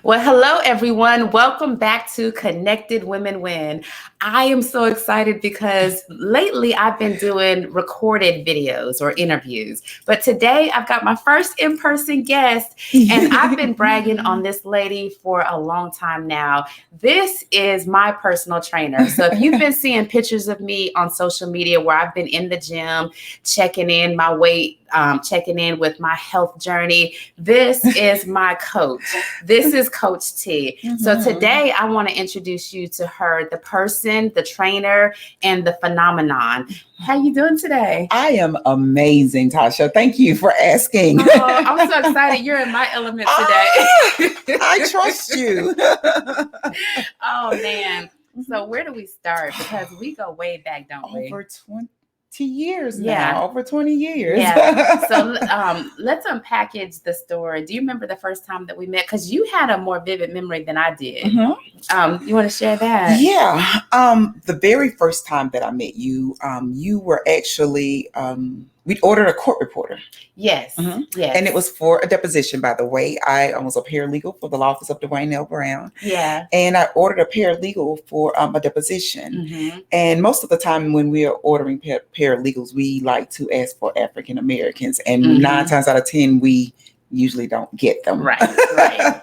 Well, hello, everyone. Welcome back to Connected Women Win. I am so excited because lately I've been doing recorded videos or interviews, but today I've got my first in-person guest, and I've been bragging on this lady for a long time now. This is my personal trainer. So if you've been seeing pictures of me on social media where I've been in the gym, checking in my weight, checking in with my health journey, this is my coach. This is Coach T. So today I want to introduce you to her, the person, the trainer, and the phenomenon. How you doing today? I am amazing, Tasha. Thank you for asking. Oh, I'm so excited. You're in my element today. I trust you. Oh, man. So where do we start? Because we go way back, don't we? Over 20 years Yeah. now. Over 20 years. Yeah. So let's unpackage the story. Do you remember the first time that we met? Because you had a more vivid memory than I did. You want to share that? Yeah. The very first time that I met you, you were actually we ordered a court reporter. Yes. Yes. And it was for a deposition, by the way. I was a paralegal for the law office of Dwayne L. Brown. Yeah. And I ordered a paralegal for a deposition. And most of the time when we are ordering paralegals, we like to ask for African Americans. And 9 times out of 10, we usually don't get them. Right. Yeah.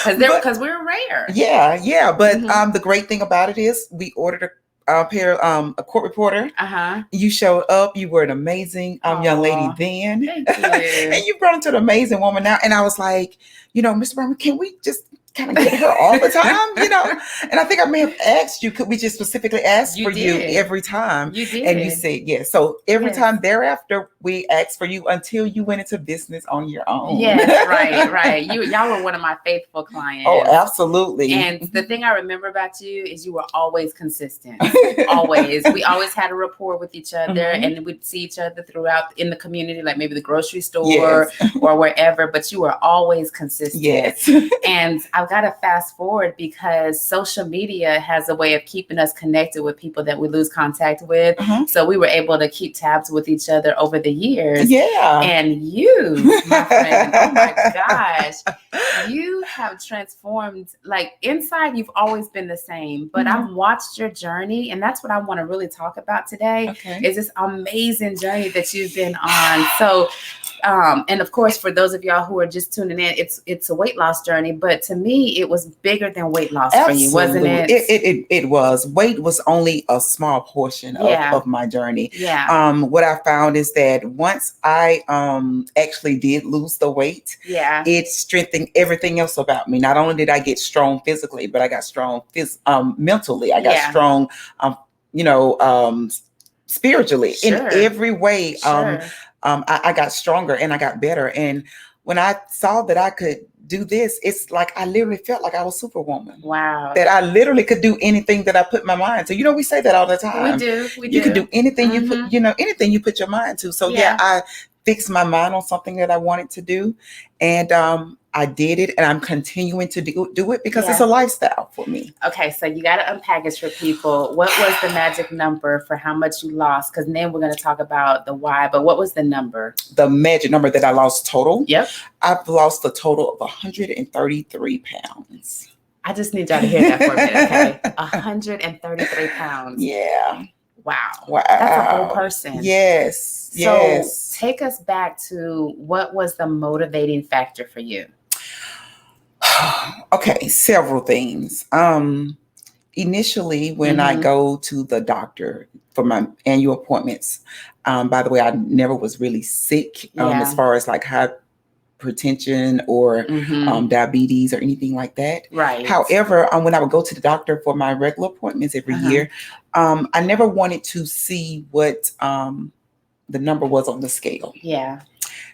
Because we're rare. Yeah. But the great thing about it is we ordered a court reporter. You showed up. You were an amazing young lady then. Thank you. And you brought into an amazing woman now. And I was like, Mr. Berman, can we just kind of get her all the time? And I think I may have asked you, could we just specifically ask for you every time? You did. And you said yes. So every time thereafter, we asked for you until you went into business on your own. Yes, right. Y'all were one of my faithful clients. Oh, absolutely. And the thing I remember about you is you were always consistent. Always. We always had a rapport with each other, and we'd see each other throughout in the community, like maybe the grocery store or wherever, but you were always consistent. Yes. And I've got to fast forward because social media has a way of keeping us connected with people that we lose contact with. So we were able to keep tabs with each other over the years. Yeah. And you, my friend, oh my gosh, you have transformed. Like inside, you've always been the same, but I've watched your journey, and that's what I want to really talk about today. Is this amazing journey that you've been on. So, and of course, for those of y'all who are just tuning in, it's a weight loss journey, but to me, it was bigger than weight loss for you, wasn't it? It was. Weight was only a small portion of my journey. Yeah. What I found is that once I actually did lose the weight, it strengthened everything else about me. Not only did I get strong physically, but I got strong mentally. I got strong, spiritually in every way. I got stronger and I got better. And when I saw that I could do this, it's like I literally felt like I was Superwoman. Wow. That I literally could do anything that I put my mind to. We say that all the time. We do. You could do anything you put, anything you put your mind to. So I fixed my mind on something that I wanted to do, and I did it, and I'm continuing to do it because it's a lifestyle for me. Okay, so you got to unpackage for people. What was the magic number for how much you lost? Because then we're going to talk about the why, but what was the number? The magic number that I lost total? Yep. I've lost a total of 133 pounds. I just need y'all to hear that for a minute, okay? 133 pounds. Yeah. Wow. That's a whole person. Yes. So take us back to what was the motivating factor for you? Okay, several things. Initially, when I go to the doctor for my annual appointments, by the way, I never was really sick as far as like hypertension or diabetes or anything like that. Right. However, when I would go to the doctor for my regular appointments every year, I never wanted to see what the number was on the scale. Yeah.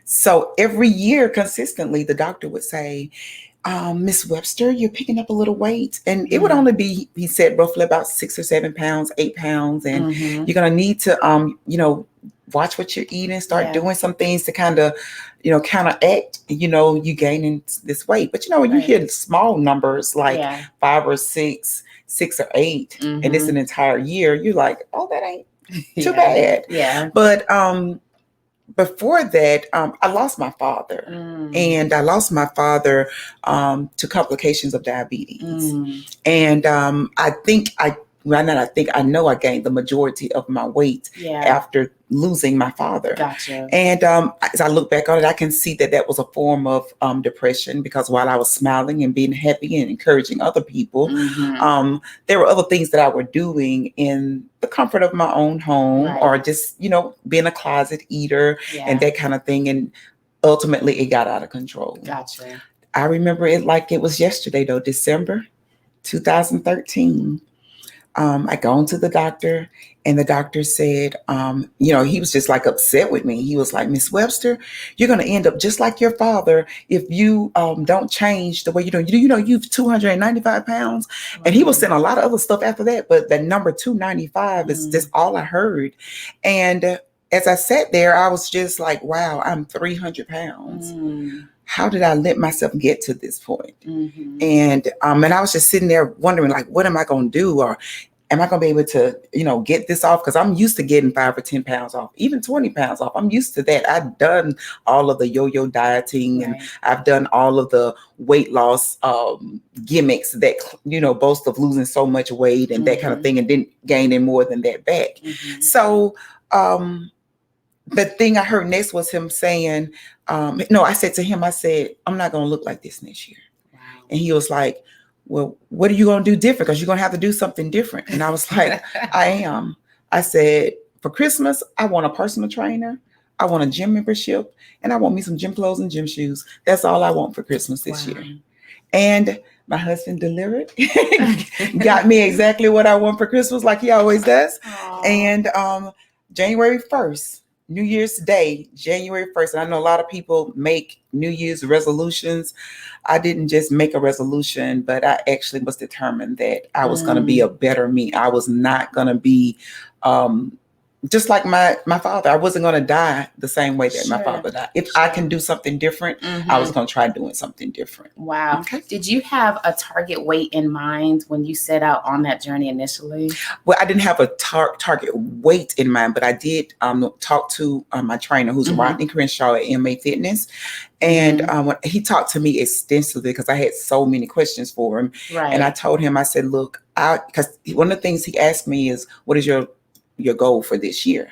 So every year, consistently, the doctor would say, Miss Webster, you're picking up a little weight. And it would only be, he said, roughly about 6 or 7 pounds, 8 pounds. And you're going to need to, watch what you're eating, start doing some things to kind of, counteract, you gaining this weight. But, when you hear small numbers like 5 or 6, 6 or 8, and it's an entire year, you're like, oh, that ain't too bad. Yeah. But before that, I lost my father. And I lost my father to complications of diabetes. And I know I gained the majority of my weight after losing my father. Gotcha. And as I look back on it, I can see that was a form of depression, because while I was smiling and being happy and encouraging other people, there were other things that I were doing in the comfort of my own home, or just, being a closet eater and that kind of thing. And ultimately it got out of control. Gotcha. I remember it like it was yesterday, though, December 2013. I gone to the doctor, and the doctor said, he was just like upset with me. He was like, Miss Webster, you're going to end up just like your father if you don't change the way you're doing. You've 295 pounds. And he was saying a lot of other stuff after that, but the number 295 is just all I heard. And as I sat there, I was just like, wow, I'm 300 pounds. How did I let myself get to this point? And I was just sitting there wondering, like, what am I going to do? Or am I going to be able to, get this off? Because I'm used to getting 5 or 10 pounds off, even 20 pounds off. I'm used to that. I've done all of the yo-yo dieting, and I've done all of the weight loss gimmicks that, boast of losing so much weight and that kind of thing, and didn't gain any more than that back. So, the thing I heard next was him saying, I said to him, I'm not going to look like this next year. Wow. And he was like, well, what are you going to do different? Because you're going to have to do something different. And I was like, I am. I said, for Christmas, I want a personal trainer. I want a gym membership, and I want me some gym clothes and gym shoes. That's all I want for Christmas this year. And my husband delivered, got me exactly what I want for Christmas, like he always does. Aww. And January 1st, New Year's Day, January 1st. And I know a lot of people make New Year's resolutions. I didn't just make a resolution, but I actually was determined that I was going to be a better me. I was not going to be just like my father. I wasn't going to die the same way that my father died. If I can do something different, I was going to try doing something different. Wow. Okay. Did you have a target weight in mind when you set out on that journey initially? Well, I didn't have a target weight in mind, but I did talk to my trainer, who's Rodney Crenshaw at MA Fitness. And when he talked to me extensively, because I had so many questions for him. And I told him, I said, look, because one of the things he asked me is, what is your goal for this year?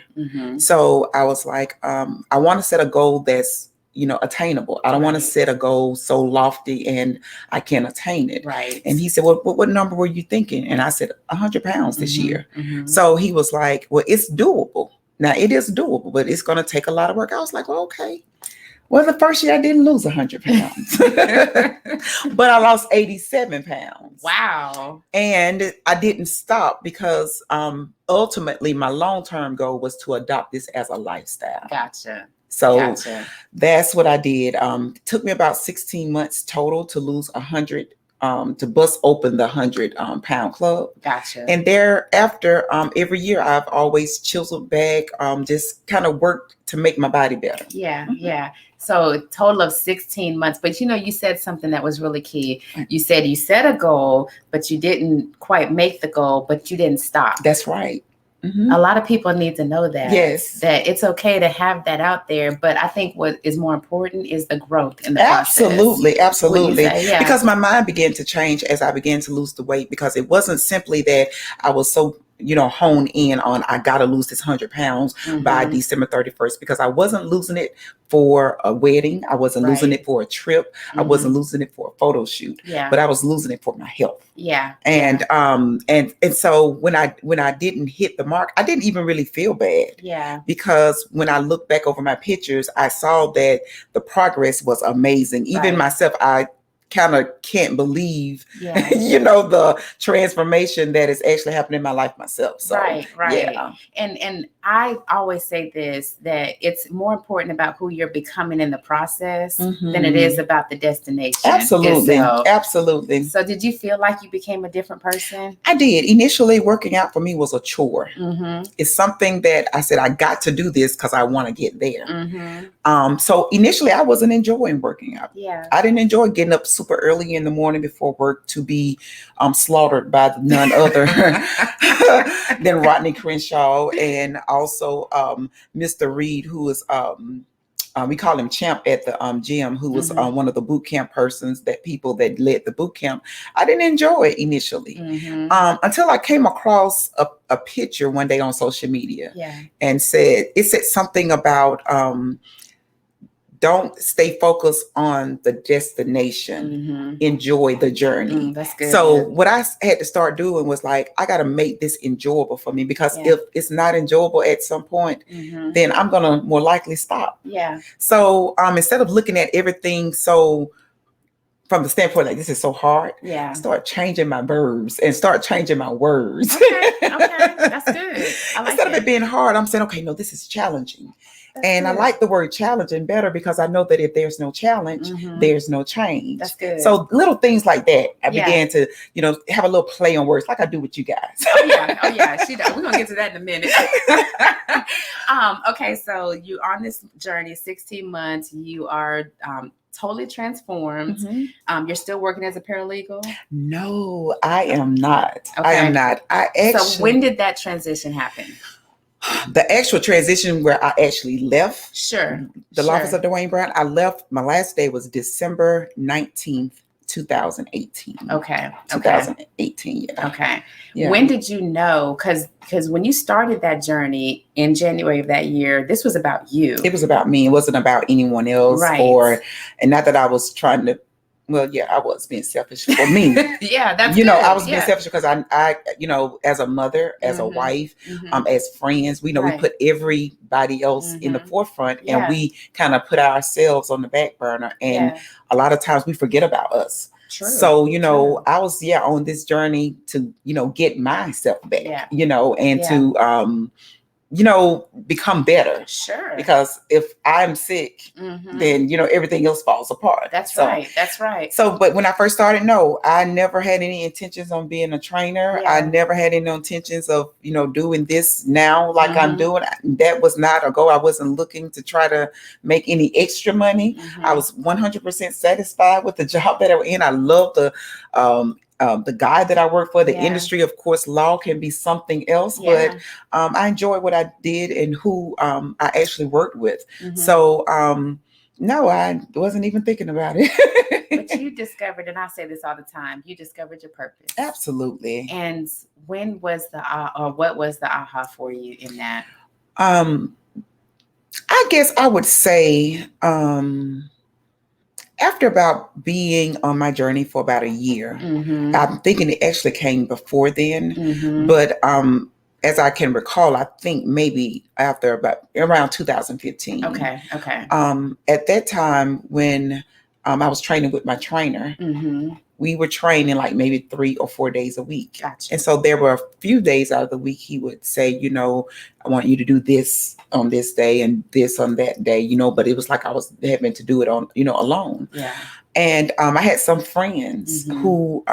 So I was like, I want to set a goal that's, attainable. I don't want to set a goal so lofty and I can't attain it. And he said, well, what number were you thinking? And I said, 100 pounds this year. So he was like, well, it's doable. Now it is doable, but it's going to take a lot of work. I was like, well, okay. Well, the first year I didn't lose 100 pounds, but I lost 87 pounds. Wow. And I didn't stop because ultimately my long-term goal was to adopt this as a lifestyle. Gotcha. So that's what I did. It took me about 16 months total to lose 100, to bust open the 100 pound club. Gotcha. And thereafter, every year I've always chiseled back, just kind of worked to make my body better. Yeah. So a total of 16 months. But you said something that was really key. You said you set a goal, but you didn't quite make the goal, but you didn't stop. That's right. A lot of people need to know that. Yes. That it's okay to have that out there. But I think what is more important is the growth in the process. Absolutely. Yeah. Because my mind began to change as I began to lose the weight, because it wasn't simply that I was so hone in on, I got to lose this 100 pounds by December 31st, because I wasn't losing it for a wedding. I wasn't losing it for a trip. I wasn't losing it for a photo shoot, but I was losing it for my health. And so when I didn't hit the mark, I didn't even really feel bad. Because when I look back over my pictures, I saw that the progress was amazing. Even myself, I kind of can't believe, the transformation that is actually happening in my life myself. So, right. Yeah. And I always say this, that it's more important about who you're becoming in the process than it is about the destination. Absolutely. So did you feel like you became a different person? I did. Initially, working out for me was a chore. It's something that I said, I got to do this because I want to get there. So initially I wasn't enjoying working out. I didn't enjoy getting up super early in the morning before work to be slaughtered by none other than Rodney Crenshaw, and also Mr. Reed, who was we call him Champ at the gym, who was one of the boot camp persons, that people that led the boot camp. I didn't enjoy it initially until I came across a picture one day on social media and it said something about don't stay focused on the destination. Enjoy the journey. That's good. So what I had to start doing was like, I got to make this enjoyable for me, because if it's not enjoyable at some point, then I'm going to more likely stop. So instead of looking at everything so from the standpoint like this is so hard, start changing my verbs and start changing my words. Okay, that's good. I like Instead of it being hard, I'm saying, okay, no, this is challenging. And I like the word challenging better, because I know that if there's no challenge, there's no change. That's good. So little things like that, I began to, have a little play on words like I do with you guys. Oh yeah. She does. We're gonna get to that in a minute. Okay, so you're on this journey, 16 months. You are totally transformed. You're still working as a paralegal? No, I am not. Okay. I am not. So when did that transition happen? The actual transition where I actually left the law office of Dwayne Brown, I left, my last day was December 19th, 2018. Okay. 2018, Okay. When did you know? Because when you started that journey in January of that year, this was about you. It was about me. It wasn't about anyone else. Right. And not that I was trying to, I was being selfish for me. That's good. Good. I was being selfish because I, as a mother, as a wife, as friends, we put everybody else in the forefront, and we kind of put ourselves on the back burner. And a lot of times we forget about us. True. So, I was, on this journey to, get myself back, and to, become better. Sure. Because if I'm sick, then, everything else falls apart. That's right. So, but when I first started, no, I never had any intentions on being a trainer. I never had any intentions of, doing this now like I'm doing. That was not a goal. I wasn't looking to try to make any extra money. I was 100% satisfied with the job that I was in. I love the guy that I work for, the industry. Of course, law can be something else, but I enjoy what I did and who I actually worked with. So, no, I wasn't even thinking about it. But you discovered, and I say this all the time, you discovered your purpose. Absolutely. And when was what was the aha for you in that? I guess I would say, after about being on my journey for about a year, I'm thinking it actually came before then, but as I can recall, I think maybe after around 2015. Okay. At that time when I was training with my trainer, we were training like maybe 3 or 4 days a week. Gotcha. And so there were a few days out of the week he would say, I want you to do this on this day and this on that day, but it was like I was having to do it on, alone. Yeah. And I had some friends who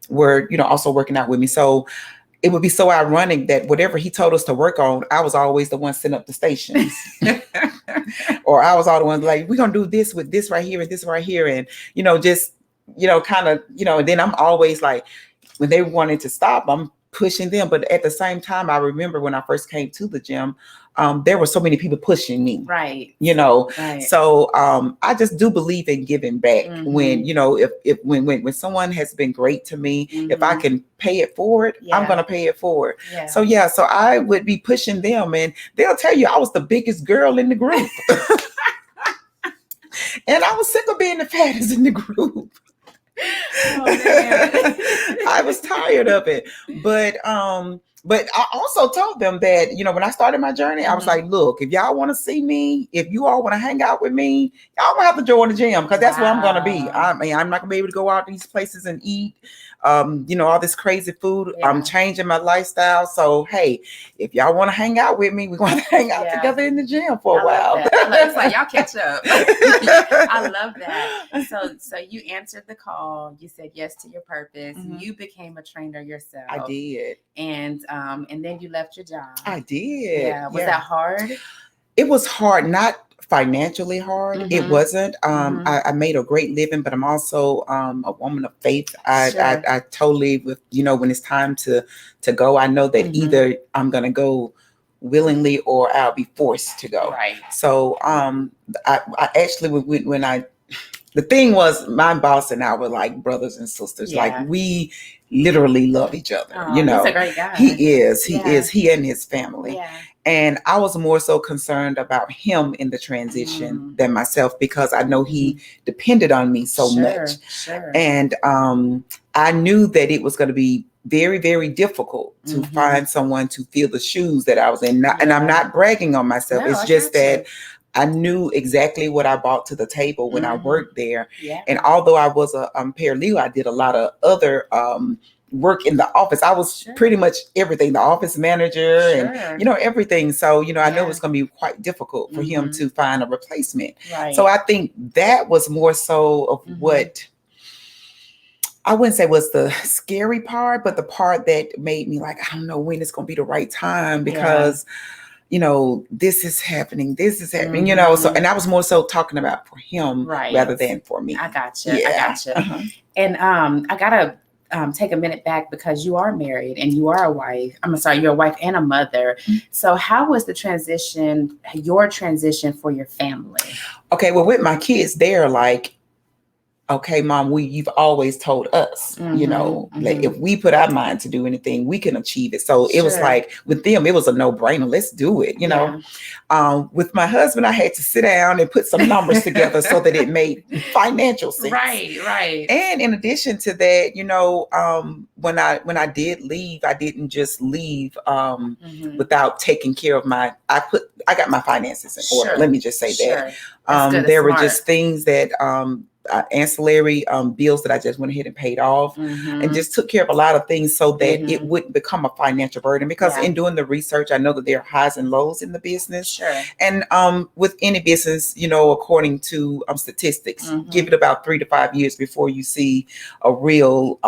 were, also working out with me. So it would be so ironic that whatever he told us to work on, I was always the one setting up the stations. Or I was all the one like, we're going to do this with this right here and this right here. And, just, kind of, and then I'm always like, when they wanted to stop, I'm pushing them. But at the same time, I remember when I first came to the gym, there were so many people pushing me. Right. Right. So I just do believe in giving back when, when someone has been great to me, if I can pay it forward, I'm going to pay it forward. Yeah. So I would be pushing them, and they'll tell you I was the biggest girl in the group. And I was sick of being the fattest in the group. Oh, man. I was tired of it. But I also told them that, when I started my journey, I was like, look, if y'all want to see me, if you all want to hang out with me, y'all gonna have to join the gym, because that's where I'm going to be. I mean, I'm not going to be able to go out these places and eat, all this crazy food. Yeah. I'm changing my lifestyle. So, hey, if y'all want to hang out with me, we're going to hang out together in the gym for a while. It's like y'all catch up. I love that. So you answered the call. You said yes to your purpose. You became a trainer yourself. I did. And then you left your job. I did. Yeah. Was that hard? It was hard, not financially hard. It Mm-hmm. wasn't. Mm-hmm. I made a great living, but I'm also a woman of faith. Sure. I totally, with when it's time to go, I know that Mm-hmm. either I'm gonna go willingly or I'll be forced to go. Right. So I actually when I the thing was, my boss and I were like brothers and sisters. Yeah. Like, we literally love each other. Oh, he's a great guy. He is. He Yeah. is. He and his family. Yeah. And I was more so concerned about him in the transition than myself, because I know he depended on me so much. Sure. And I knew that it was going to be very, very difficult to find someone to fill the shoes that I was in. And I'm not bragging on myself. No, it's just that I knew exactly what I brought to the table when I worked there. Yeah. And although I was a paralegal, I did a lot of other work in the office. I was pretty much everything, the office manager and, everything. So, I know it's going to be quite difficult for him to find a replacement. Right. So I think that was more so of what I wouldn't say was the scary part, but the part that made me like, I don't know when it's going to be the right time, because this is happening. So, and I was more so talking about for him rather than for me. I gotcha. And I gotta take a minute back, because you are married and you are a wife. You're a wife and a mother. So how was your transition for your family? Okay, well, with my kids, they're like, okay, Mom, you've always told us, like, if we put our mind to do anything, we can achieve it. So it was like, with them, it was a no-brainer. Let's do it, With my husband, I had to sit down and put some numbers together so that it made financial sense. Right. And in addition to that, when I did leave, I didn't just leave without taking care of I got my finances in order. Let me just say that. There were just things that ancillary bills that I just went ahead and paid off, and just took care of a lot of things so that it wouldn't become a financial burden, because in doing the research, I know that there are highs and lows in the business. And with any business, according to statistics, give it about 3 to 5 years before you see a real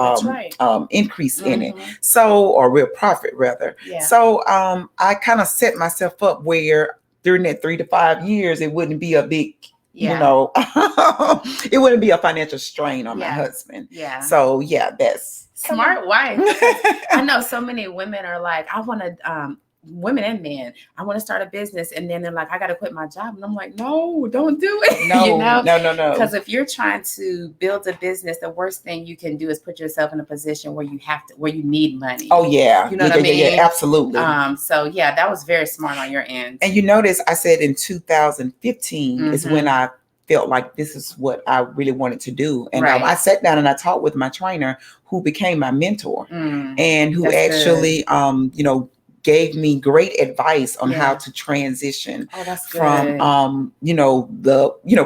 increase in it. So, or real profit rather. So I kind of set myself up where during that 3 to 5 years, it wouldn't be a big it wouldn't be a financial strain on my husband. So that's smart wife. I know so many women are like, I want to women and men, I want to start a business, and then they're like, I got to quit my job, and I'm like, no, don't do it. No. Because if you're trying to build a business, the worst thing you can do is put yourself in a position where you need money. Oh yeah, you know what I mean? Yeah, absolutely. So yeah, that was very smart on your end. And you notice I said in 2015 is when I felt like this is what I really wanted to do. And I sat down and I talked with my trainer, who became my mentor, and who actually gave me great advice on how to transition from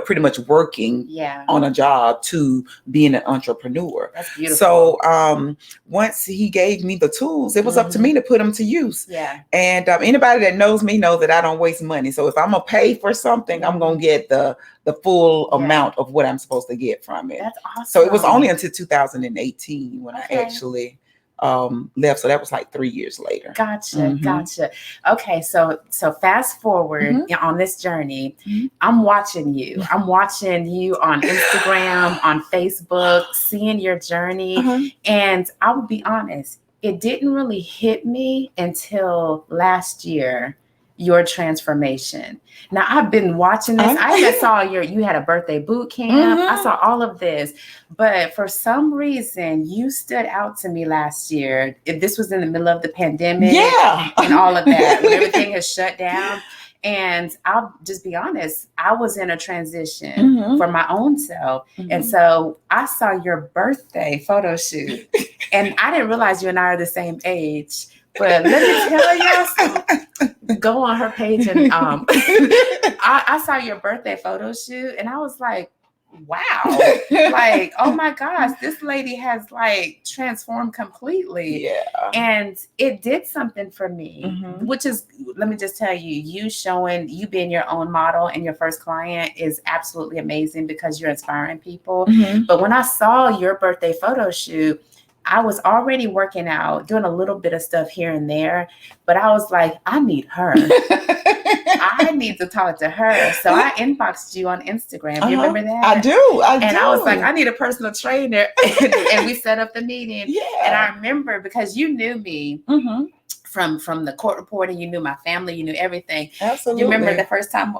pretty much working on a job to being an entrepreneur. That's beautiful. So once he gave me the tools, it was up to me to put them to use. And anybody that knows me know that I don't waste money. So if I'm gonna pay for something, I'm gonna get the full amount of what I'm supposed to get from it. That's awesome. So it was only until 2018 when I actually left. So that was like 3 years later. Gotcha. Okay. So fast forward on this journey, I'm watching you on Instagram, on Facebook, seeing your journey. And I will be honest, it didn't really hit me until last year, your transformation. Now I've been watching this. I even saw you had a birthday boot camp. I saw all of this, but for some reason you stood out to me last year. This was in the middle of the pandemic and all of that, when everything has shut down. And I'll just be honest, I was in a transition for my own self. And so I saw your birthday photo shoot, and I didn't realize you and I are the same age. But let me tell y'all something. Go on her page, and I saw your birthday photo shoot, and I was like, wow, like, oh my gosh, this lady has like transformed completely. And it did something for me, which is, let me just tell you, you being your own model and your first client is absolutely amazing, because you're inspiring people. But when I saw your birthday photo shoot, I was already working out, doing a little bit of stuff here and there, but I was like, I need her. I need to talk to her. So I inboxed you on Instagram. You remember that? I do. And I was like, I need a personal trainer. And we set up the meeting. Yeah. And I remember because you knew me from the court reporting, you knew my family, you knew everything. Absolutely. You remember the first time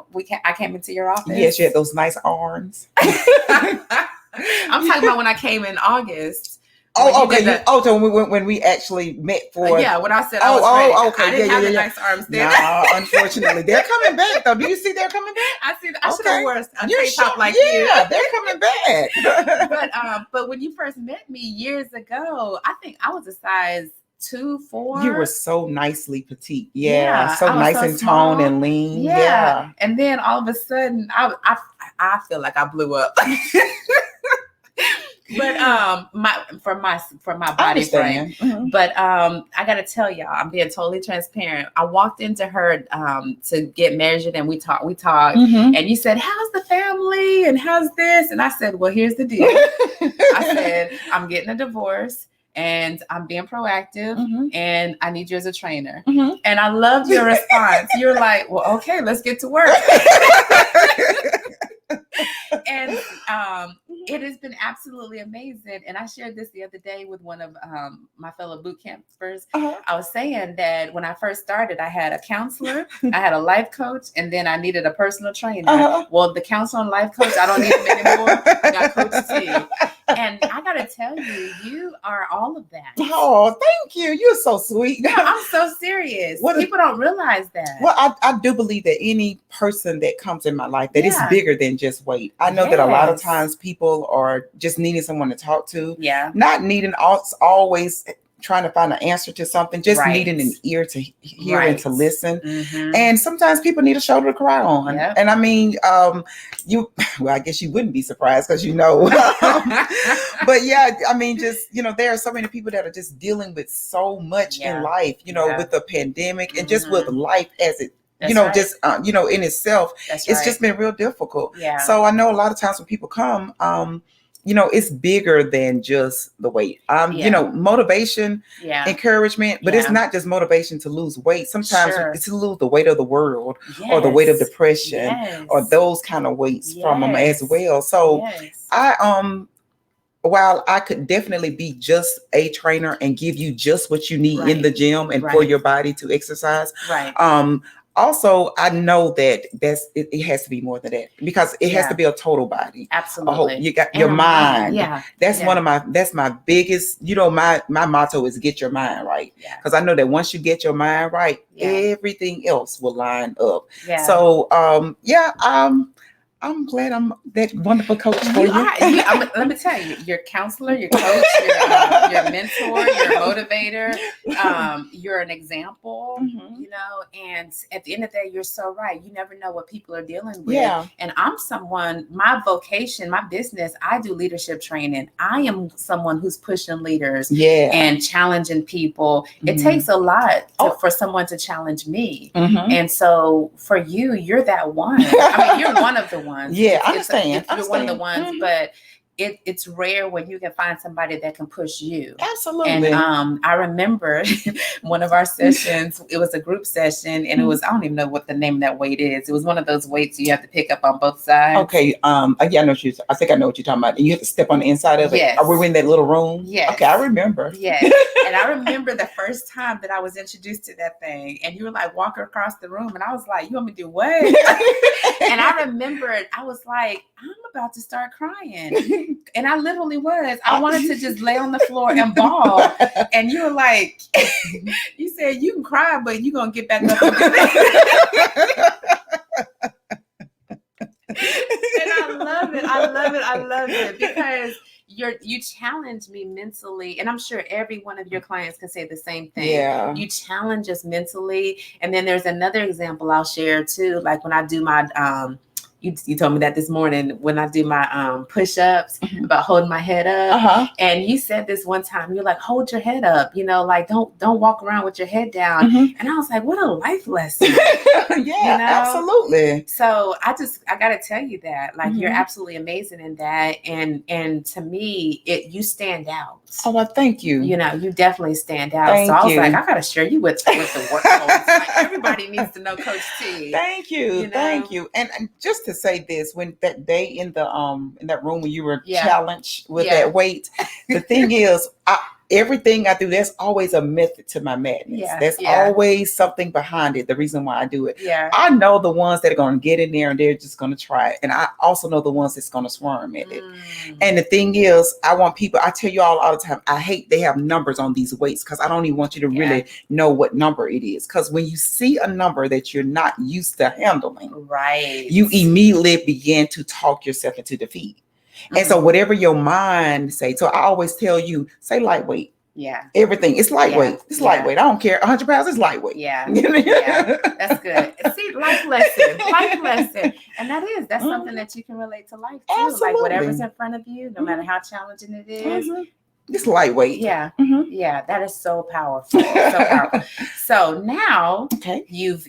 I came into your office? Yes, you had those nice arms. I'm talking about when I came in August. Oh, okay. So when we actually met for when I said I was ready. Okay. I didn't have the nice arms then. No, unfortunately, they're coming back though. Do you see they're coming back? I see. I should have worn a tank top like you. Yeah, they're coming back. But when you first met me years ago, I think I was a size 2, 4. You were so nicely petite. Yeah, so nice and toned and lean. Yeah. And then all of a sudden, I feel like I blew up. But for my body frame. But I gotta tell y'all, I'm being totally transparent. I walked into her to get measured, and we talked, and you said, "How's the family? And how's this?" And I said, "Well, here's the deal." I said, "I'm getting a divorce, and I'm being proactive, and I need you as a trainer." And I loved your response. You're like, "Well, okay, let's get to work." And it has been absolutely amazing. And I shared this the other day with one of my fellow boot campers. I was saying that when I first started, I had a counselor, I had a life coach, and then I needed a personal trainer. Well, the counselor and life coach, I don't need them anymore. I got Coach T. And I got to tell you, you are all of that. Oh, thank you. You're so sweet. No, I'm so serious. People don't realize that. Well, I do believe that any person that comes in my life that is bigger than just weight. I know that a lot of times people are just needing someone to talk to. Yeah. Not needing always trying to find an answer to something, just needing an ear to hear and to listen. And sometimes people need a shoulder to cry on. And I mean, well, I guess you wouldn't be surprised because you know. But yeah, I mean, just, there are so many people that are just dealing with so much in life, with the pandemic and just with life as it just in itself. It's just been real difficult. So I know a lot of times when people come, it's bigger than just the weight. Motivation, encouragement, but it's not just motivation to lose weight. Sometimes it's to lose the weight of the world or the weight of depression or those kind of weights from them as well. So while I could definitely be just a trainer and give you just what you need in the gym and for your body to exercise, also, I know that it has to be more than that because it has to be a total body. Absolutely. You got your mind. That's that's my biggest, my motto is get your mind right. Because I know that once you get your mind right, everything else will line up. So, I'm glad I'm that wonderful coach for you. Let me tell you, your counselor, your coach, your mentor, your motivator, you're an example, and at the end of the day, you're so right. You never know what people are dealing with. And I'm someone, my vocation, my business, I do leadership training. I am someone who's pushing leaders and challenging people. It takes a lot for someone to challenge me. And so for you, you're that one. I mean, you're one of the ones. Yeah, I understand. You're one of the ones, but it's rare when you can find somebody that can push you. Absolutely. And I remember one of our sessions, it was a group session, and it was, I don't even know what the name of that weight is. It was one of those weights you have to pick up on both sides. Okay. I think I know what you're talking about. And you have to step on the inside of it. Yes. Are we in that little room? Yes. Okay, I remember. Yes. And I remember the first time that I was introduced to that thing, and you were like walking across the room, and I was like, you want me to do what? And I remembered, I was like, I'm about to start crying. And I literally was. I wanted to just lay on the floor and bawl. And you were like, you said you can cry, but you're going to get back up. And I love it. I love it because you challenge me mentally, and I'm sure every one of your clients can say the same thing. Yeah. You challenge us mentally. And then there's another example I'll share too. Like when I do my you told me that this morning when I do my push-ups about holding my head up. And you said this one time, you're like, hold your head up, like don't walk around with your head down. And I was like, what a life lesson. Yeah, absolutely. So I gotta tell you that, like, you're absolutely amazing in that. And to me, you stand out. Oh, well, thank you. You definitely stand out. So I was like, I gotta share you with the work coach. Like, everybody needs to know Coach T. Thank you. Thank you. And just to say this, when that day in that room when you were challenged with that weight, the thing is, everything I do, there's always a method to my madness. There's always something behind it, the reason why I do it. I know the ones that are going to get in there and they're just going to try it. And I also know the ones that's going to swarm at it. And the thing is, I want people, I tell you all the time, I hate they have numbers on these weights because I don't even want you to really know what number it is. Because when you see a number that you're not used to handling, you immediately begin to talk yourself into defeat. And so whatever your mind say, so I always tell you, say lightweight. Everything. It's lightweight. It's lightweight. I don't care. 100 pounds is lightweight. That's good. See, life lesson. And that's something that you can relate to life too. Absolutely. Like whatever's in front of you, no matter how challenging it is. It's lightweight. Yeah. That is so powerful. So now you've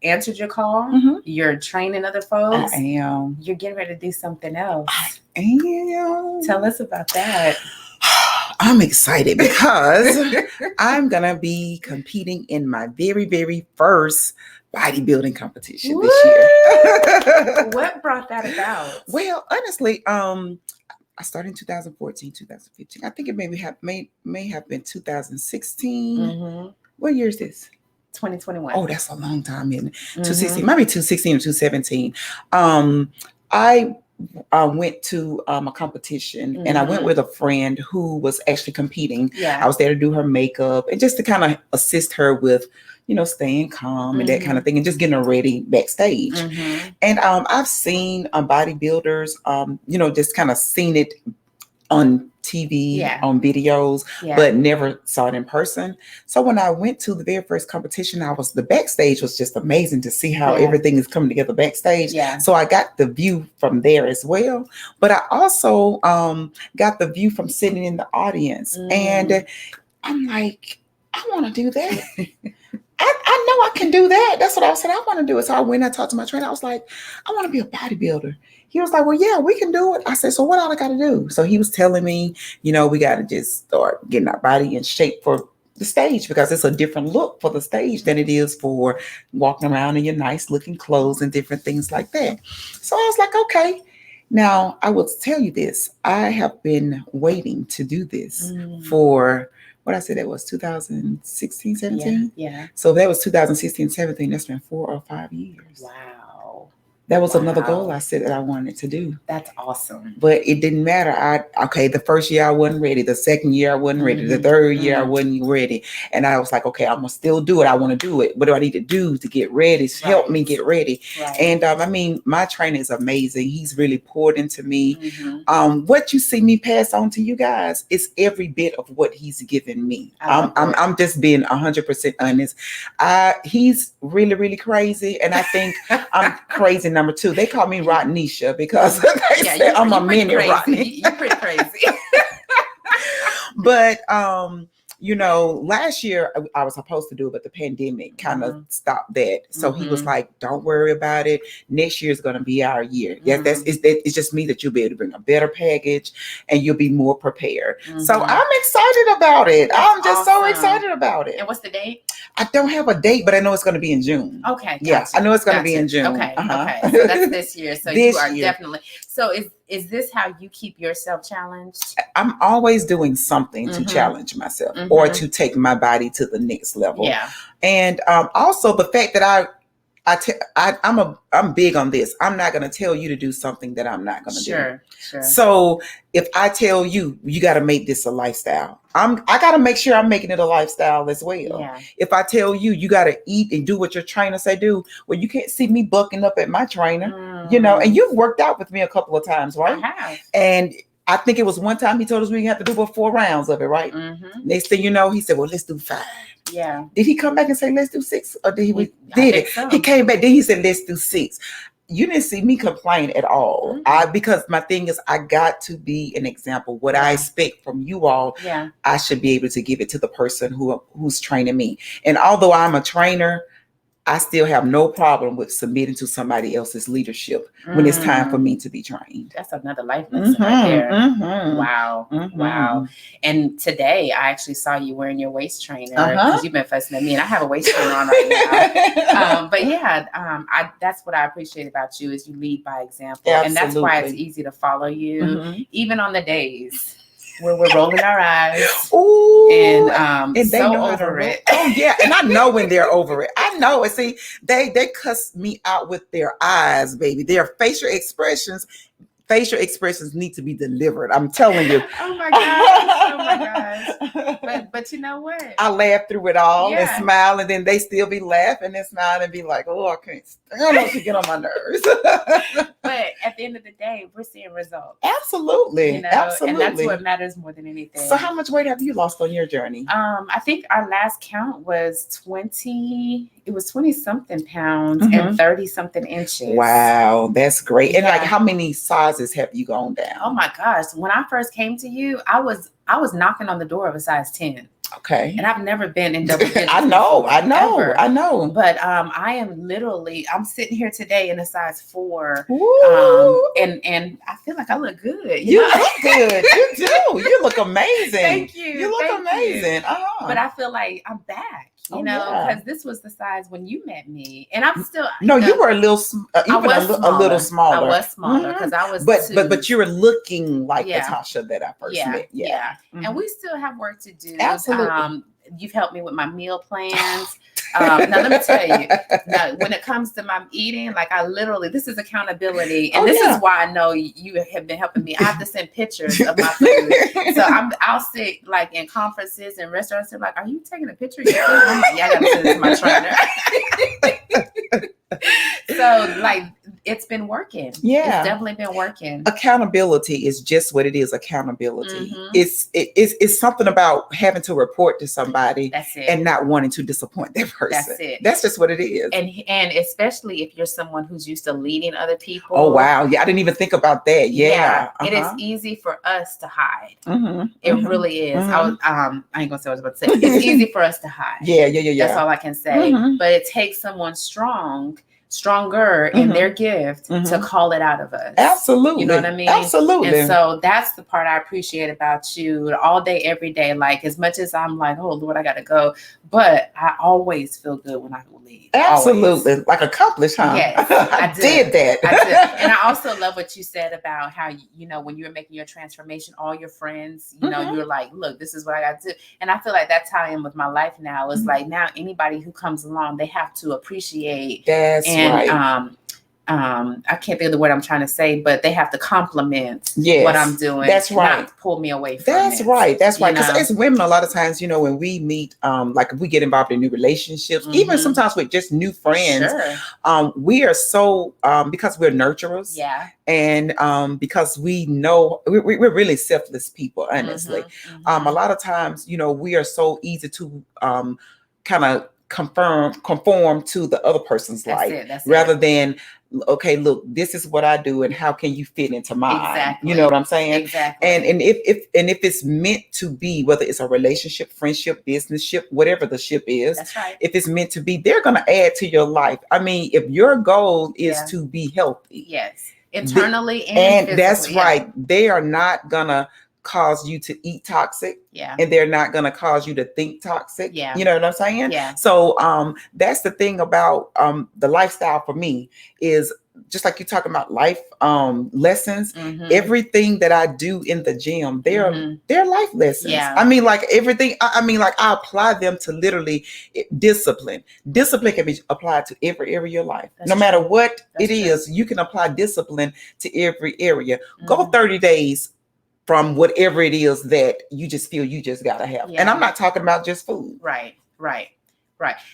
answered your call. You're training other folks. I am. You're getting ready to do something else. I am. Tell us about that. I'm excited because I'm gonna be competing in my very, very first bodybuilding competition this year. What brought that about? Well, honestly, I started in 2014, 2015. I think it may have been 2016. What year is this? 2021. Oh, that's a long time, isn't it? 2016, maybe 2016 or 2017. I went to a competition and I went with a friend who was actually competing. I was there to do her makeup and just to kind of assist her with, staying calm and that kind of thing and just getting her ready backstage. And I've seen bodybuilders, just kind of seen it on TV, on videos, but never saw it in person. So when I went to the very first competition, the backstage was just amazing to see how everything is coming together backstage. So I got the view from there as well. But I also got the view from sitting in the audience. And I'm like, I want to do that. I know I can do that. That's what I said. I want to do it. So I went and talked to my trainer. I was like, I want to be a bodybuilder. He was like, well, yeah, we can do it. I said, so what all I got to do? So he was telling me, we got to just start getting our body in shape for the stage because it's a different look for the stage than it is for walking around in your nice looking clothes and different things like that. So I was like, okay. Now, I will tell you this. I have been waiting to do this for what I said, that was 2016, 17. So that was 2016, 17. That's been 4 or 5 years. Wow. That was another goal I said that I wanted to do. That's awesome. But it didn't matter. The first year I wasn't ready. The second year I wasn't ready. The third year I wasn't ready. And I was like, okay, I'm going to still do it. I want to do it. What do I need to do to get ready? Help me get ready. And my trainer is amazing. He's really poured into me. What you see me pass on to you guys is every bit of what he's given me. I'm just being 100% honest. He's really, really crazy. And I think I'm crazy number 2. They call me Rodnisha because they say I'm a mini Rodney. You're pretty crazy. But last year I was supposed to do it, but the pandemic kind of stopped that. So he was like, don't worry about it. Next year is going to be our year. It's just me that you'll be able to bring a better package and you'll be more prepared. So I'm excited about it. I'm just so excited about it. And what's the date? I don't have a date, but I know it's going to be in June. Okay. Gotcha. Yeah, I know it's going to be in June. Okay. Okay. So that's this year. So this you are year. Definitely. So is this how you keep yourself challenged? I'm always doing something to challenge myself or to take my body to the next level. Yeah. And also the fact that I'm big on this. I'm not going to tell you to do something that I'm not going to do. Sure. So if I tell you, you got to make this a lifestyle, I got to make sure I'm making it a lifestyle as well. Yeah. If I tell you, you got to eat and do what your trainer say do, well, you can't see me bucking up at my trainer, and you've worked out with me a couple of times, right? I have. And I think it was one time he told us we have to do about 4 rounds of it, right? Next thing you know, he said, well, let's do 5. Yeah. Did he come back and say, let's do 6? Or did he? Did it? So. He came back. Then he said, let's do 6. you didn't see me complain at all. Because my thing is, I got to be an example. What I expect from you all, I should be able to give it to the person who's training me. And although I'm a trainer, I still have no problem with submitting to somebody else's leadership when it's time for me to be trained. That's another life lesson right there. Wow. Wow. And today I actually saw you wearing your waist trainer because you've been fussing at me, and I have a waist trainer on right now. But that's what I appreciate about you is you lead by example. Absolutely. And that's why it's easy to follow you, even on the days where we're rolling our eyes. Ooh, and they so know over it. Oh yeah, and I know when they're over it. I know. And see, they cuss me out with their eyes, baby. Their facial expressions need to be delivered. I'm telling you. Oh my gosh. Oh my gosh. But you know what? I laugh through it all and smile, and then they still be laughing and smiling and be like, oh, I can't stand it to get on my nerves. But at the end of the day, we're seeing results. Absolutely. You know? Absolutely. And that's what matters more than anything. So how much weight have you lost on your journey? I think our last count was 20 something pounds and 30 something inches. Wow, that's great. And like, how many sizes have you gone down? Oh my gosh. When I first came to you, I was knocking on the door of a size 10. Okay. And I've never been in double digits. I know. But I am literally, I'm sitting here today in a size 4. And I feel like I look good. You look good. You do. You look amazing. Thank you. You look amazing. But I feel like I'm back. You know, because this was the size when you met me, and I'm still. No, you were a little, a little smaller. I was smaller because I was. But you were looking like Natasha that I first met. Yeah. And we still have work to do. Absolutely. You've helped me with my meal plans. Now let me tell you. Now, when it comes to my eating, like I literally, this is accountability, and this is why I know you have been helping me. I have to send pictures of my food, so I'll sit like in conferences and restaurants and like, are you taking a picture of your food? I'm like, yeah, I gotta send it to my trainer. So like, it's been working. Yeah, it's definitely been working. Accountability is just what it is. Accountability. It's something about having to report to somebody and not wanting to disappoint that person. That's it. That's just what it is. And especially if you're someone who's used to leading other people. Oh wow, yeah, I didn't even think about that. Yeah. It is easy for us to hide. It really is. I ain't gonna say what I was about to say. It's easy for us to hide. Yeah. That's all I can say. But it takes someone stronger in their gift to call it out of us. Absolutely. You know what I mean? Absolutely. And so that's the part I appreciate about you all day, every day. Like, as much as I'm like, oh Lord, I gotta go, but I always feel good when I leave. Absolutely. Always. Like accomplished, huh? Yes, I did that. I did. And I also love what you said about how, you know, when you were making your transformation, all your friends, you know, you were like, look, this is what I got to do. And I feel like that's how I am with my life now. It's like, now anybody who comes along, they have to appreciate. That's right. I can't think of the word I'm trying to say, but they have to compliment what I'm doing. That's right. Not pull me away from That's it. right. That's right. Because as women, a lot of times, you know, when we meet, like if we get involved in new relationships, even sometimes with just new friends, we are so, because we're nurturers. Yeah. And because we know we're really selfless people, honestly. A lot of times, you know, we are so easy to kind of conform to the other person's life rather than, okay, look, this is what I do and how can you fit into mine? Exactly. You know what I'm saying? Exactly. And if it's meant to be, whether it's a relationship, friendship, business ship, whatever the ship is, that's right. If it's meant to be, they're going to add to your life. I mean, if your goal is to be healthy. Yes. Internally and physically. That's right. They are not going to cause you to eat toxic. Yeah. And they're not going to cause you to think toxic. Yeah. You know what I'm saying? Yeah. So that's the thing about the lifestyle for me is just like you're talking about life lessons. Everything that I do in the gym, they're life lessons. Yeah. I mean, like everything. I mean, like I apply them to literally discipline. Discipline can be applied to every area of your life. No matter what it is, you can apply discipline to every area. Go 30 days from whatever it is that you just feel you just got to have. And I'm not talking about just food. Right.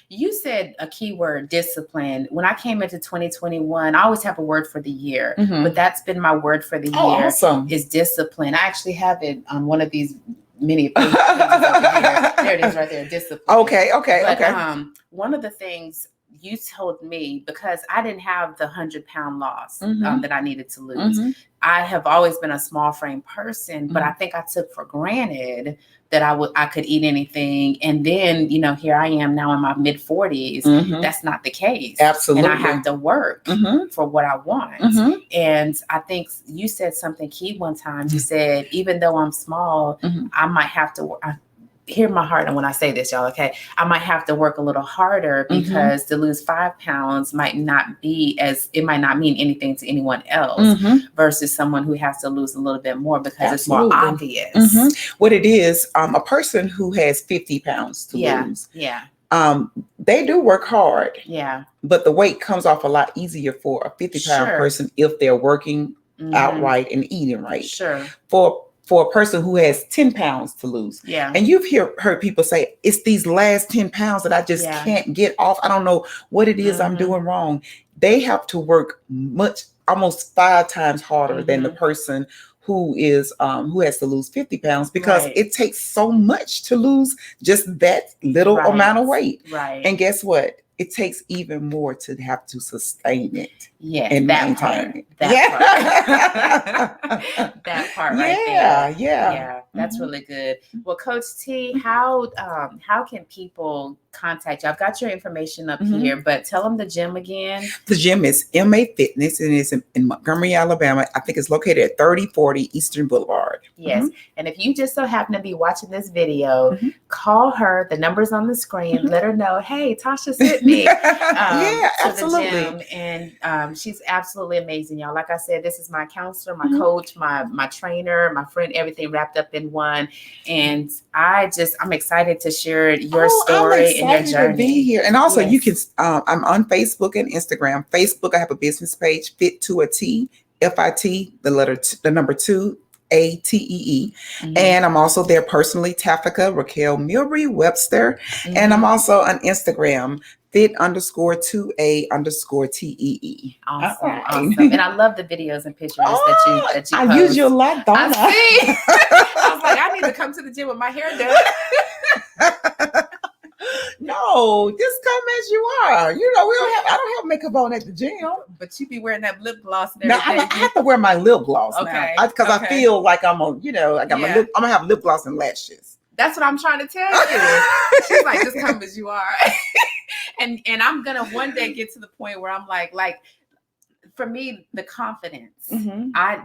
You said a key word, discipline. When I came into 2021, I always have a word for the year, but that's been my word for the year. Awesome. Is discipline. I actually have it on one of these mini pages over here. There it is right there, discipline. Okay. But, one of the things you told me, because I didn't have the 100-pound loss that I needed to lose. I have always been a small frame person, but I think I took for granted that I could eat anything. And then, here I am now in my mid 40s. That's not the case. Absolutely. And I have to work for what I want. And I think you said something key one time. You said, even though I'm small, I might have to hear my heart. And when I say this, y'all, okay, I might have to work a little harder, because to lose 5 pounds might not mean anything to anyone else versus someone who has to lose a little bit more because it's more obvious. What it is, a person who has 50 pounds to lose. Yeah. They do work hard. Yeah. But the weight comes off a lot easier for a 50-pound person if they're working outright and eating right. Sure. For a person who has 10 pounds to lose. Yeah. And you've heard people say, it's these last 10 pounds that I just can't get off. I don't know what it is I'm doing wrong. They have to work almost 5 times harder than the person who has to lose 50 pounds, because it takes so much to lose just that little amount of weight. Right. And guess what? It takes even more to have to sustain it. Yeah. And maintain it. That part right there. Yeah. That's really good. Well, Coach T, how can people contact you? I've got your information up here, but tell them the gym again. The gym is MA Fitness, and it's in Montgomery, Alabama. I think it's located at 3040 Eastern Boulevard. Yes. And if you just so happen to be watching this video, call her. The number's on the screen. Let her know, hey, Tasha sent me absolutely. the gym. And she's absolutely amazing, y'all. Like I said, this is my counselor, my coach, my trainer, my friend, everything wrapped up in one. And I'm excited to share your story and your journey. To be here. And also you can, I'm on Facebook and Instagram. Facebook, I have a business page, Fit to a T, FIT, the number 2, ATEE. And I'm also there personally, Tafaca Webster Webster. And I'm also on Instagram, fit_2A_TEE. Awesome. And I love the videos and pictures that you post. I use you a lot, Donna. I see. I was like, I need to come to the gym with my hair done. No, just come as you are. I don't have makeup on at the gym. But you be wearing that lip gloss and everything. Now, I have to wear my lip gloss now. Because I feel like I'm on, I got my lip, I'm going to have lip gloss and lashes. That's what I'm trying to tell you. She's like, just come as you are. And I'm going to one day get to the point where I'm like, for me, the confidence.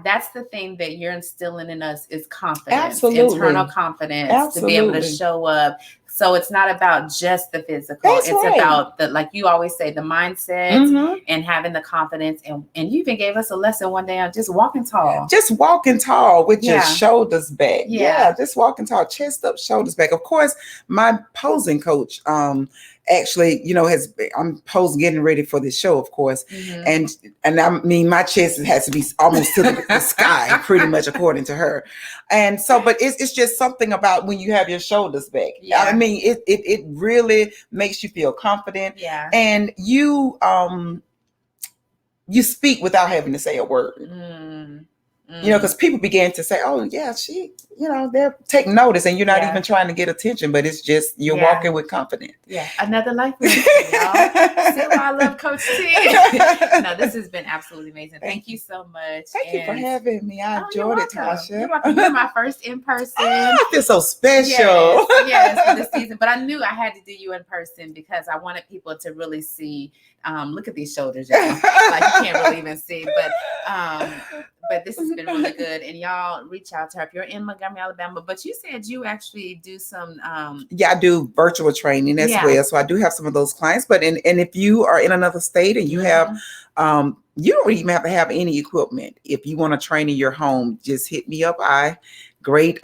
That's the thing that you're instilling in us is confidence. Absolutely. Internal confidence to be able to show up. So it's not about just the physical. It's about like you always say, the mindset and having the confidence. And you even gave us a lesson one day on just walking tall. Just walking tall with your shoulders back. Yeah, just walking tall, chest up, shoulders back. Of course, my posing coach, actually, I'm posing, getting ready for this show, of course. And I mean, my chest has to be almost to the sky, pretty much, according to her. And so, but it's just something about when you have your shoulders back. I mean, it really makes you feel confident. Yeah. And you speak without having to say a word. Because people began to say, oh, yeah, she, they're taking notice, and you're not even trying to get attention, but it's just you're walking with confidence. Yeah, another life lesson, y'all. See why I love Coach T. No, this has been absolutely amazing. Thank you so much. Thank you for having me. I enjoyed it, Tasha. You're welcome. You're my first in person. I feel so special. Yes, for this season. But I knew I had to do you in person because I wanted people to really see. Look at these shoulders, y'all. Like you can't really even see, but this has been really good. And y'all reach out to her if you're in Montgomery, Alabama. But you said you actually do some I do virtual training as well. So I do have some of those clients. But and if you are in another state and you have you don't even have to have any equipment. If you want to train in your home, just hit me up. Great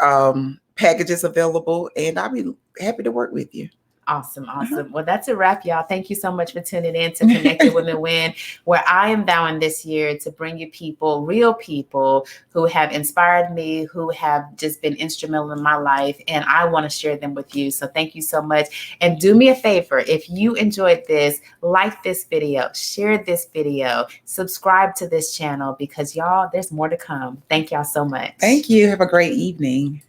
packages available, and I'll be happy to work with you. Awesome. Well, that's a wrap, y'all. Thank you so much for tuning in to Connected Women Win, where I am vowing this year to bring you people, real people who have inspired me, who have just been instrumental in my life, and I want to share them with you. So thank you so much. And do me a favor, if you enjoyed this, like this video, share this video, subscribe to this channel, because y'all, there's more to come. Thank y'all so much. Thank you. Have a great evening.